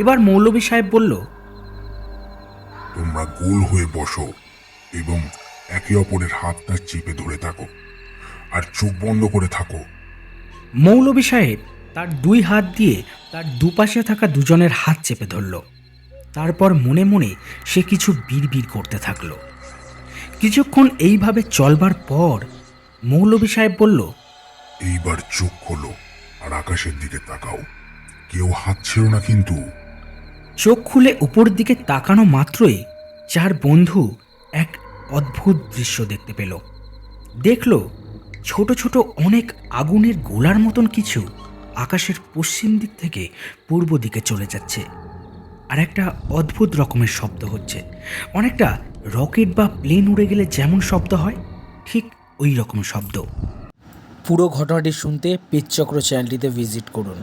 এবার মৌলভী সাহেব বলল, তোমরা গোল হয়ে বসো এবং একে অপরের হাতটা চেপে ধরে থাকো আর চোখ বন্ধ করে থাকো। মৌলভী সাহেব তার দুই হাত দিয়ে তার দুপাশে থাকা দুজনের হাত চেপে ধরল। তারপর মনে মনে সে কিছু বিড়বিড় করতে থাকলো। কিছুক্ষণ এইভাবে চলবার পর মৌলভী সাহেব বলল, এইবার চোখ খোলো আর আকাশের দিকে তাকাও। কেউ হাত ছেড়ো না কিন্তু। চোখ খুলে উপর দিকে তাকানো মাত্রই চার বন্ধু এক অদ্ভুত দৃশ্য দেখতে পেল। দেখল ছোট ছোট অনেক আগুনের গোলার মতন কিছু আকাশের পশ্চিম দিক থেকে পূর্ব দিকে চলে যাচ্ছে। আর একটা অদ্ভুত রকমের শব্দ হচ্ছে, অনেকটা রকেট বা প্লেন উড়ে গেলে যেমন শব্দ হয় ঠিক ওই রকম শব্দ। পুরো ঘটনাটি শুনতে পেজচক্র চ্যানেলটিতে ভিজিট করুন।